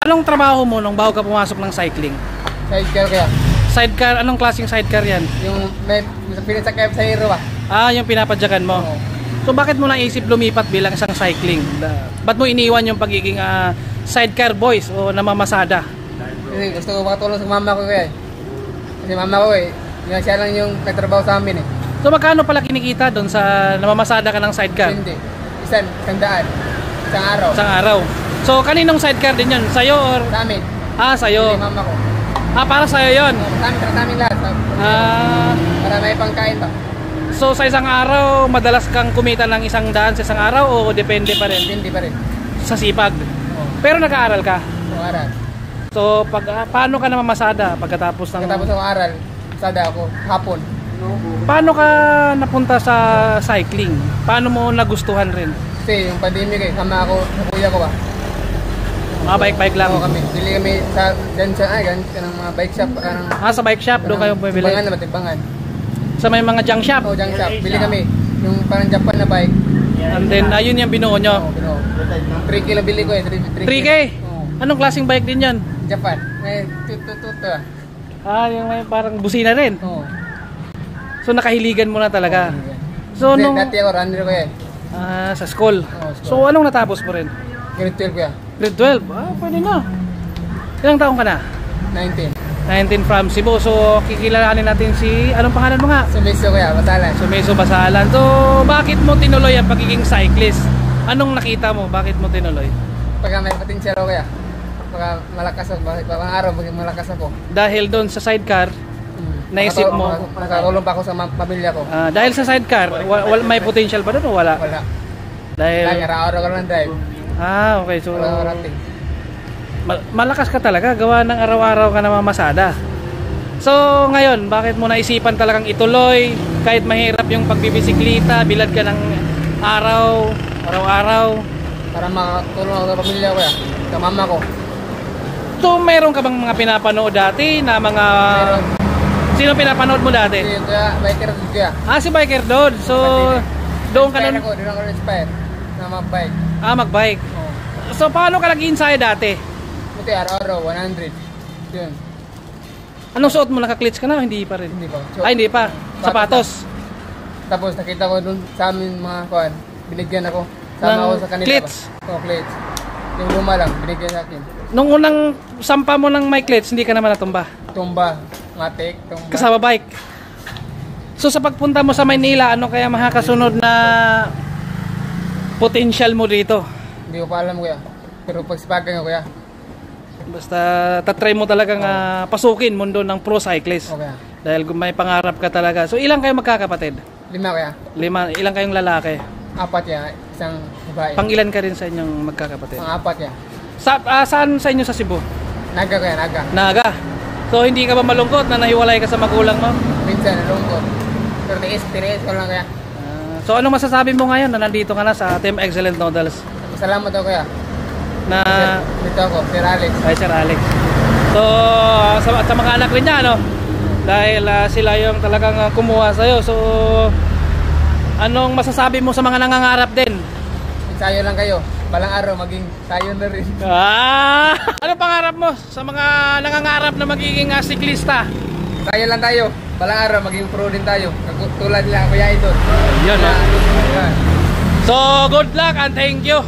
Anong trabaho mo nung bago ka pumasok ng cycling? Sidecar kaya. Sidecar, anong klaseng sidecar yan? Yung may pinasakay sa hero ba? Yung pinapadyakan mo. Oo. So bakit mo naisip lumipat bilang isang cycling? Ba't mo iniwan yung pagiging sidecar boys o namamasada? Kasi gusto ko makatulong sa mama ko kaya. Kasi mama ko siya lang yung nagtrabaho sa amin eh. So magkano pala kinikita doon sa namamasada ka ng sidecar? Hindi. Isang daan. Isang araw. Isang araw. So kaninong sidecar din yun? Sa'yo or? Sa amin. Sa'yo. Hindi mama ko. Para sa'yo yun? Sa amin lahat. Para may pangkain pa. So sa isang araw, madalas kang kumita ng 100 sa isang araw o depende pa rin? Depende pa rin. Sa sipag? Oo. Pero nag-aaral ka? Aral. So paano ka namamasada pagkatapos ng... Pagkatapos ng aral, sada ako, hapon. Paano ka napunta sa cycling? Paano mo nagustuhan rin? Kasi yung pandemic sama ako sa kuya ko ba? Bike-bike lang? Oo kami. Bili kami dyan sa mga bike shop. Sa bike shop? Doon kayo bumibili? Timbangan na timbangan. Sa may mga junk shop? Oo, junk shop. Bili kami. Yung parang Japan na bike. And then, ayun yung binuo nyo? Oo, binuo. 3K lang bili ko 3K? Oo. Anong klaseng bike din yan? Japan. May tutututo yung may parang busina rin? Oo. So nakahiligan mo na talaga? So nung... Dati ako, runner ko sa school? Oo, school. So anong natapos mo rin? Grade 12 ko Grade 12? Pwede na. Ilang taong ka na? 19. 19 from Cebu. So kikilalanin natin si... Anong pangalan mo nga? Sumiso ko Basalan. Sumiso Basalan. So bakit mo tinuloy ang pagiging cyclist? Anong nakita mo? Bakit mo tinuloy? Pagka may potential ako pagka malakas ako, pang araw maging malakas ako. Dahil doon sa sidecar, naisip mo? Nakatulong pa ako sa pamilya ko. Dahil sa sidecar, may potential ba doon o wala? Wala. Dahil... Araw-araw ko lang drive. Okay. So... Araw-araw. Malakas ka talaga, gawa ng araw-araw ka namamasada. So ngayon, bakit mo naisipan talagang ituloy kahit mahirap yung pagbibisikleta, bilad ka ng araw-araw? Para makatulong ako sa pamilya ko sa mama ko. So meron ka bang mga pinapanood dati na mga... Meron. Sino pinapanood mo dati? Si Biker Dod si Biker Dod. So doon ka nun... Doon ako inspired na mag-bike. Mag-bike. Oo. So paano ka nag-ensayo dati? Buti araw-araw, 100. Yun. Anong suot mo? Naka-clits ka na? Hindi pa rin? Hindi pa. Hindi pa. Sapatos. Tapos nakita ko dun sa amin mga kuan, binigyan ako. Sama ako sa kanila. Clits? Oo, clits. Yung luma lang, binigyan sa akin. Nung unang sampa mo ng may clits, hindi ka naman natumba? Tumba. Matik, tumba. Kasama bike. So sa pagpunta mo sa Maynila, ano kaya makakasunod na potential mo dito? Hindi ko pa alam kuya. Pero pagsipagan ko kuya. Basta tatry mo talagang pasukin mundo ng pro cyclist. Okay. Dahil may pangarap ka talaga. So ilang kayo magkakapatid? 5 kuya. 5. Ilang kayong lalaki? 4 ya, isang babae. Pangilan ka rin sa inyong magkakapatid? Pang-4 ya. Saan sa inyo sa Cebu? Naga kuya, Naga. Naga. So hindi ka ba malungkot na nahiwalay ka sa magulang mo? Minsan nalungkot. Pero tiis ko lang kuya. So anong masasabi mo ngayon na nandito ka na sa Team Excellent Noodles? Salamat ako kuya. Na dito ako, Sir Alex. Sir Alex. So sa mga anak rin niya, no? Dahil sila yung talagang kumuha sa'yo. So anong masasabi mo sa mga nangangarap din? Ensayo lang kayo. Balang araw maging sayo na rin. Ano pangarap mo sa mga nangangarap na magiging siklista? Sayo lang tayo. Balang araw maging pro din tayo. Tulad nila Kuya Idol. Yun. So good luck and thank you.